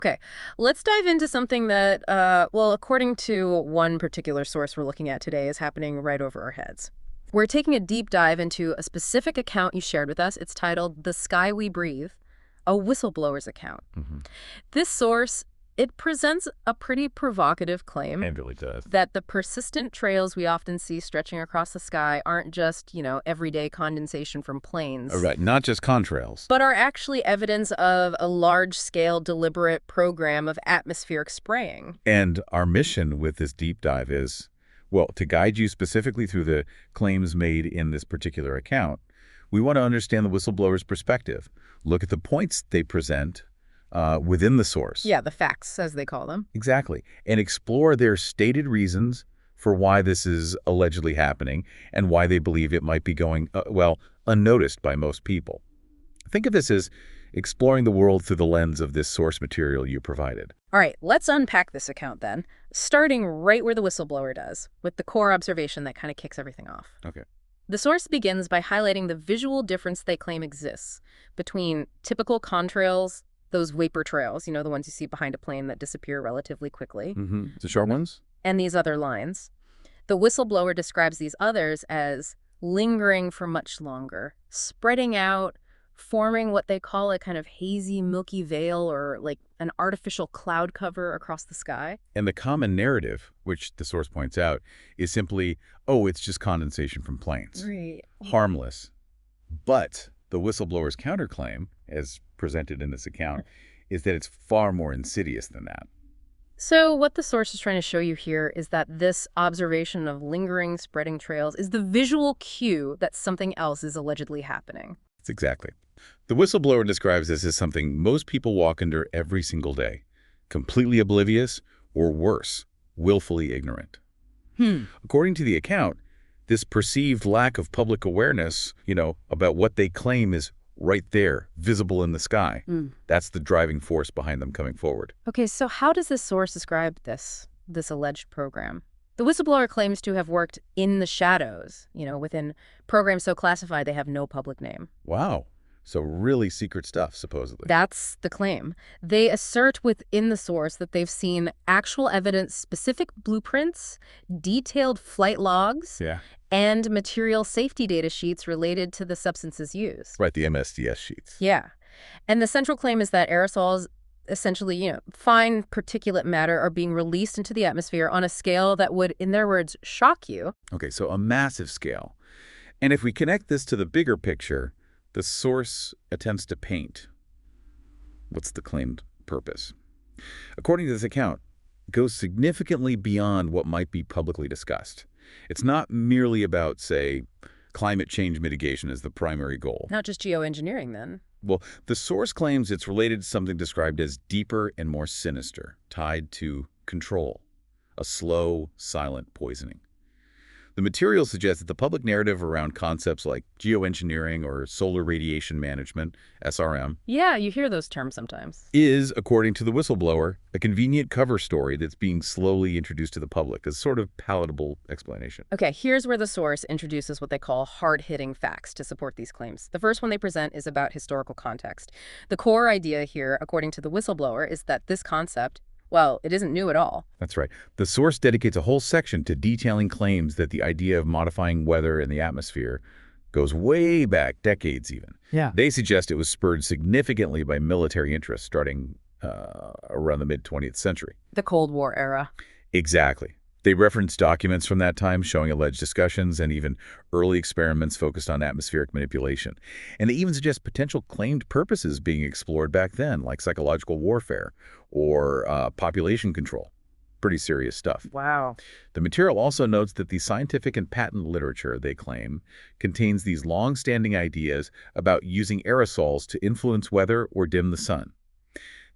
Okay, let's dive into something that, well, according to one particular source we're looking at today, is happening right over our heads. We're taking a deep dive into a specific account you shared with us. It's titled The Sky We Breathe, a whistleblower's account. This source, it presents a pretty provocative claim. It really does. That the persistent trails we often see stretching across the sky aren't just, everyday condensation from planes. Right, not just contrails. But are actually evidence of a large-scale, deliberate program of atmospheric spraying. And our mission with this deep dive is, well, to guide you specifically through the claims made in this particular account, we want to understand the whistleblower's perspective, look at the points they present within the source. Yeah, the facts, as they call them. Exactly. And explore their stated reasons for why this is allegedly happening and why they believe it might be going, unnoticed by most people. Think of this as exploring the world through the lens of this source material you provided. All right, let's unpack this account then, starting right where the whistleblower does, with the core observation that kind of kicks everything off. Okay. The source begins by highlighting the visual difference they claim exists between typical contrails, those vapor trails, the ones you see behind a plane that disappear relatively quickly. The short ones? And these other lines. The whistleblower describes these others as lingering for much longer, spreading out, forming what they call a kind of hazy, milky veil or like an artificial cloud cover across the sky. And the common narrative, which the source points out, is simply, oh, it's just condensation from planes. Right. Harmless. But the whistleblower's counterclaim, as presented in this account, is that it's far more insidious than that. So what the source is trying to show you here is that this observation of lingering, spreading trails is the visual cue that something else is allegedly happening. It's exactly. The whistleblower describes this as something most people walk under every single day, completely oblivious or worse, willfully ignorant. According to the account, this perceived lack of public awareness, about what they claim is right there, visible in the sky. That's the driving force behind them coming forward. Okay, so how does this source describe this alleged program? The whistleblower claims to have worked in the shadows, within programs so classified they have no public name. Wow. So really secret stuff, supposedly. That's the claim. They assert within the source that they've seen actual evidence, specific blueprints, detailed flight logs, and material safety data sheets related to the substances used. Right, the MSDS sheets. Yeah. And the central claim is that aerosols, essentially, fine particulate matter, are being released into the atmosphere on a scale that would, in their words, shock you. Okay, so a massive scale. And if we connect this to the bigger picture, the source attempts to paint. What's the claimed purpose? According to this account, it goes significantly beyond what might be publicly discussed. It's not merely about, say, climate change mitigation as the primary goal. Not just geoengineering, then. Well, the source claims it's related to something described as deeper and more sinister, tied to control, a slow, silent poisoning. The material suggests that the public narrative around concepts like geoengineering or solar radiation management, SRM, Yeah, you hear those terms sometimes. is, according to the whistleblower, a convenient cover story that's being slowly introduced to the public as sort of palatable explanation. Okay, here's where the source introduces what they call hard-hitting facts to support these claims. The first one they present is about historical context. The core idea here, according to the whistleblower, is that this concept, well, it isn't new at all. That's right. The source dedicates a whole section to detailing claims that the idea of modifying weather in the atmosphere goes way back, decades even. Yeah. They suggest it was spurred significantly by military interests starting around the mid-20th century. The Cold War era. Exactly. They reference documents from that time showing alleged discussions and even early experiments focused on atmospheric manipulation. And they even suggest potential claimed purposes being explored back then, like psychological warfare or population control. Pretty serious stuff. Wow. The material also notes that the scientific and patent literature, they claim, contains these long-standing ideas about using aerosols to influence weather or dim the sun.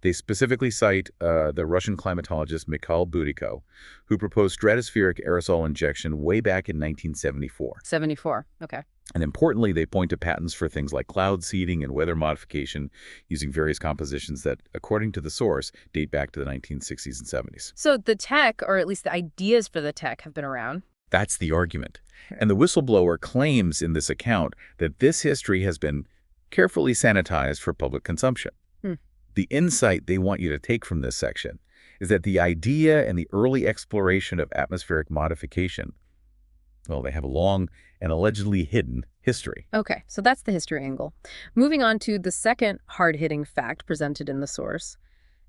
They specifically cite the Russian climatologist Mikhail Budiko, who proposed stratospheric aerosol injection way back in 1974. 74, okay. And importantly, they point to patents for things like cloud seeding and weather modification using various compositions that, according to the source, date back to the 1960s and 70s. So the tech, or at least the ideas for the tech, have been around. That's the argument. And the whistleblower claims in this account that this history has been carefully sanitized for public consumption. The insight they want you to take from this section is that the idea and the early exploration of atmospheric modification, well, they have a long and allegedly hidden history. Okay, so that's the history angle. Moving on to the second hard-hitting fact presented in the source,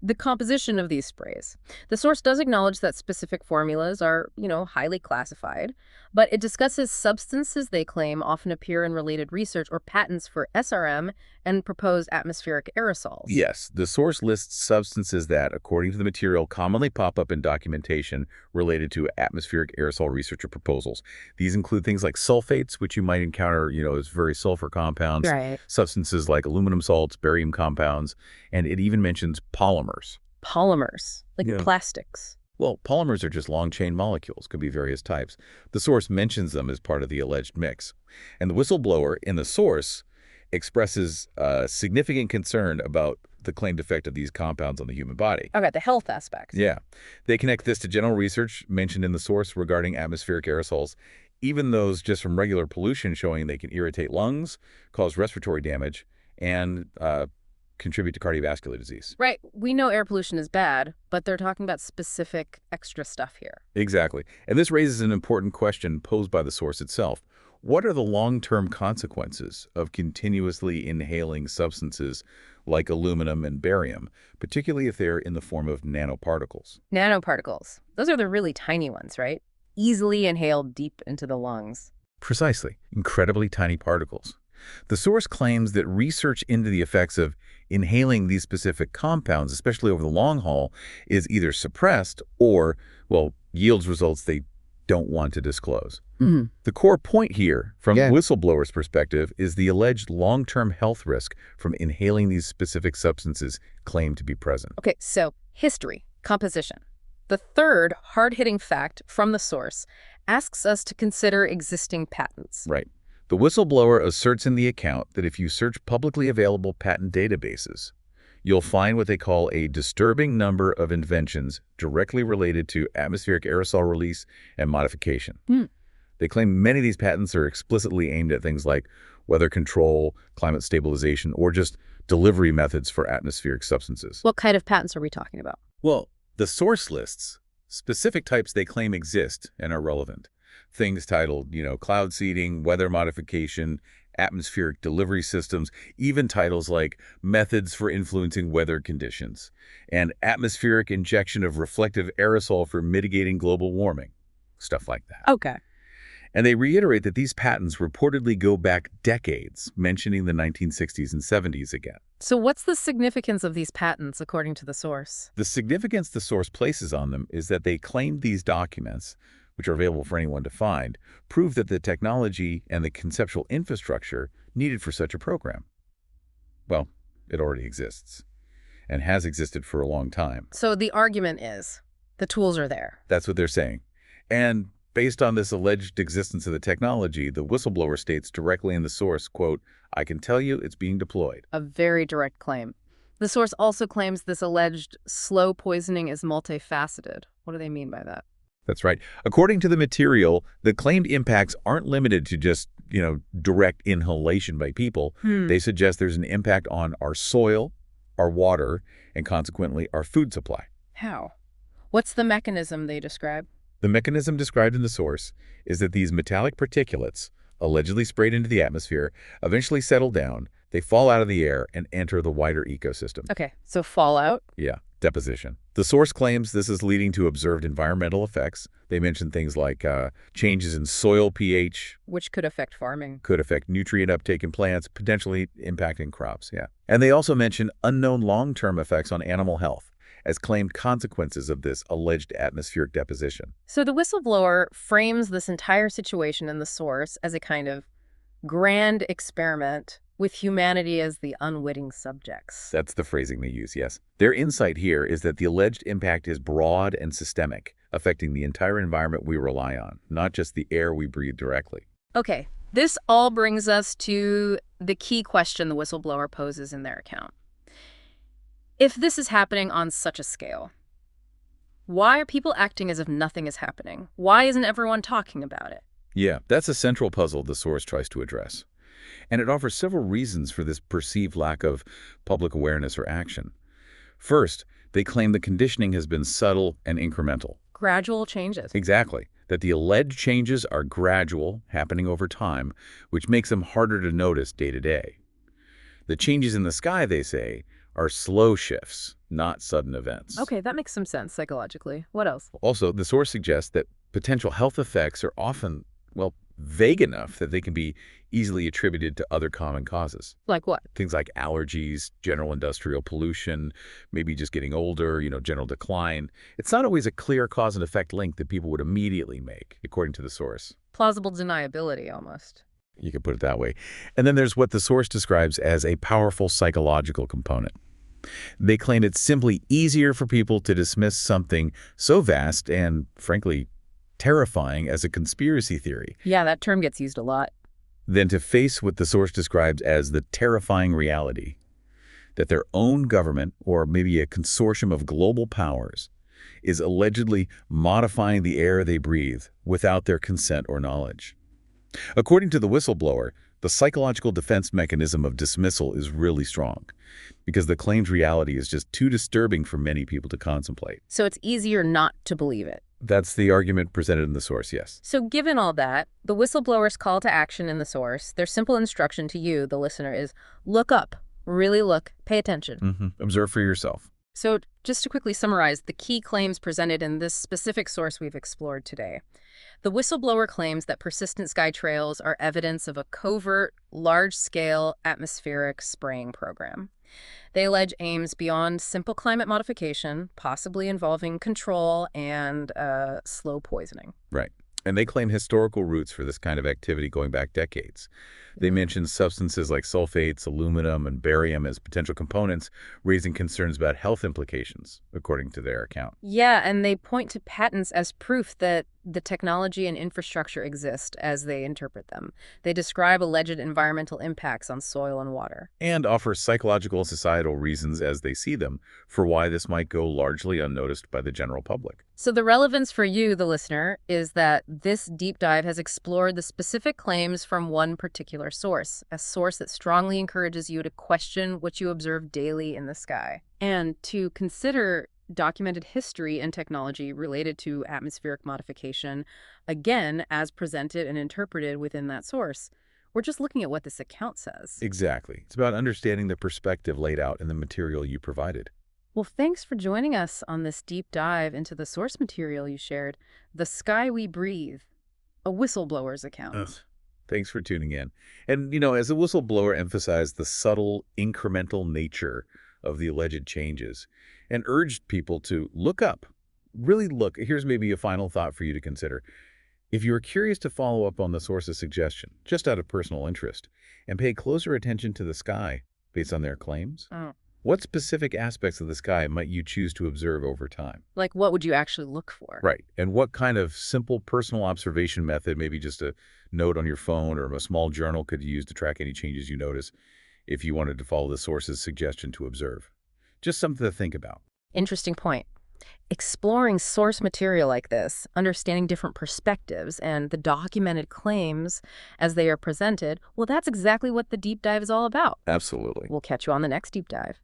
the composition of these sprays. The source does acknowledge that specific formulas are, highly classified, but it discusses substances they claim often appear in related research or patents for SRM and proposed atmospheric aerosols. Yes, the source lists substances that, according to the material, commonly pop up in documentation related to atmospheric aerosol research or proposals. These include things like sulfates, which you might encounter, as very sulfur compounds, Right. substances like aluminum salts, barium compounds, and it even mentions polymers. Polymers, like Yeah. plastics. Well, polymers are just long-chain molecules, could be various types. The source mentions them as part of the alleged mix. And the whistleblower in the source expresses significant concern about the claimed effect of these compounds on the human body. Okay, the health aspect. Yeah. They connect this to general research mentioned in the source regarding atmospheric aerosols, even those just from regular pollution showing they can irritate lungs, cause respiratory damage, and contribute to cardiovascular disease. Right. We know air pollution is bad, but they're talking about specific extra stuff here. Exactly. And this raises an important question posed by the source itself. What are the long-term consequences of continuously inhaling substances like aluminum and barium, particularly if they're in the form of nanoparticles? Nanoparticles. Those are the really tiny ones, right? Easily inhaled deep into the lungs. Precisely. Incredibly tiny particles. The source claims that research into the effects of inhaling these specific compounds, especially over the long haul, is either suppressed or, well, yields results they don't want to disclose. Mm-hmm. The core point here, from Yeah. whistleblowers' perspective, is the alleged long-term health risk from inhaling these specific substances claimed to be present. Okay, so history, composition. The third hard-hitting fact from the source asks us to consider existing patents. Right. The whistleblower asserts in the account that if you search publicly available patent databases, you'll find what they call a disturbing number of inventions directly related to atmospheric aerosol release and modification. They claim many of these patents are explicitly aimed at things like weather control, climate stabilization, or just delivery methods for atmospheric substances. What kind of patents are we talking about? Well, the source lists specific types they claim exist and are relevant. Things titled, cloud seeding, weather modification, atmospheric delivery systems, even titles like methods for influencing weather conditions, and atmospheric injection of reflective aerosol for mitigating global warming, stuff like that. Okay. And they reiterate that these patents reportedly go back decades, mentioning the 1960s and 70s again. So what's the significance of these patents, according to the source? The significance the source places on them is that they claim these documents, which are available for anyone to find, prove that the technology and the conceptual infrastructure needed for such a program, well, it already exists and has existed for a long time. So the argument is the tools are there. That's what they're saying. And based on this alleged existence of the technology, the whistleblower states directly in the source, quote, "I can tell you it's being deployed." A very direct claim. The source also claims this alleged slow poisoning is multifaceted. What do they mean by that? That's right. According to the material, the claimed impacts aren't limited to just, direct inhalation by people. They suggest there's an impact on our soil, our water, and consequently our food supply. How? What's the mechanism they describe? The mechanism described in the source is that these metallic particulates, allegedly sprayed into the atmosphere, eventually settle down, they fall out of the air and enter the wider ecosystem. Okay, so fallout. Yeah, deposition. The source claims this is leading to observed environmental effects. They mention things like changes in soil pH, Which could affect farming. could affect nutrient uptake in plants, potentially impacting crops, yeah. And they also mention unknown long-term effects on animal health as claimed consequences of this alleged atmospheric deposition. So the whistleblower frames this entire situation in the source as a kind of grand experiment with humanity as the unwitting subjects. That's the phrasing they use, yes. Their insight here is that the alleged impact is broad and systemic, affecting the entire environment we rely on, not just the air we breathe directly. Okay, this all brings us to the key question the whistleblower poses in their account. If this is happening on such a scale, why are people acting as if nothing is happening? Why isn't everyone talking about it? Yeah, that's a central puzzle the source tries to address. And it offers several reasons for this perceived lack of public awareness or action. First, they claim the conditioning has been subtle and incremental. Gradual changes. Exactly. That the alleged changes are gradual, happening over time, which makes them harder to notice day to day. The changes in the sky, they say, are slow shifts, not sudden events. Okay, that makes some sense psychologically. What else? Also, the source suggests that potential health effects are often, well, vague enough that they can be easily attributed to other common causes. Like what? Things like allergies, general industrial pollution, maybe just getting older, general decline. It's not always a clear cause and effect link that people would immediately make, according to the source. Plausible deniability, almost. You could put it that way. And then there's what the source describes as a powerful psychological component. They claim it's simply easier for people to dismiss something so vast and, frankly, terrifying as a conspiracy theory Yeah, that term gets used a lot. than to face what the source describes as the terrifying reality that their own government, or maybe a consortium of global powers, is allegedly modifying the air they breathe without their consent or knowledge. According to the whistleblower, the psychological defense mechanism of dismissal is really strong because the claimed reality is just too disturbing for many people to contemplate. So it's easier not to believe it. That's the argument presented in the source, yes. So given all that, the whistleblower's call to action in the source, their simple instruction to you, the listener, is look up, really look, pay attention. Observe for yourself. So just to quickly summarize the key claims presented in this specific source we've explored today. The whistleblower claims that persistent sky trails are evidence of a covert, large-scale atmospheric spraying program. They allege aims beyond simple climate modification, possibly involving control and slow poisoning. Right. And they claim historical roots for this kind of activity going back decades. They mention substances like sulfates, aluminum, and barium as potential components, raising concerns about health implications, according to their account. Yeah, and they point to patents as proof that the technology and infrastructure exist as they interpret them. They describe alleged environmental impacts on soil and water. And offer psychological and societal reasons as they see them for why this might go largely unnoticed by the general public. So the relevance for you, the listener, is that this deep dive has explored the specific claims from one particular source, a source that strongly encourages you to question what you observe daily in the sky, and to consider documented history and technology related to atmospheric modification, again, as presented and interpreted within that source. We're just looking at what this account says. Exactly. It's about understanding the perspective laid out in the material you provided. Well, thanks for joining us on this deep dive into the source material you shared, The Sky We Breathe, a whistleblower's account. Ugh. Thanks for tuning in. And, as the whistleblower emphasized the subtle, incremental nature of the alleged changes and urged people to look up, really look. Here's maybe a final thought for you to consider. If you're curious to follow up on the source's suggestion, just out of personal interest, and pay closer attention to the sky based on their claims, what specific aspects of the sky might you choose to observe over time? Like, what would you actually look for? Right. And what kind of simple personal observation method, maybe just a note on your phone or a small journal, could you use to track any changes you notice if you wanted to follow the source's suggestion to observe? Just something to think about. Interesting point. Exploring source material like this, understanding different perspectives and the documented claims as they are presented, well, that's exactly what the deep dive is all about. Absolutely. We'll catch you on the next deep dive.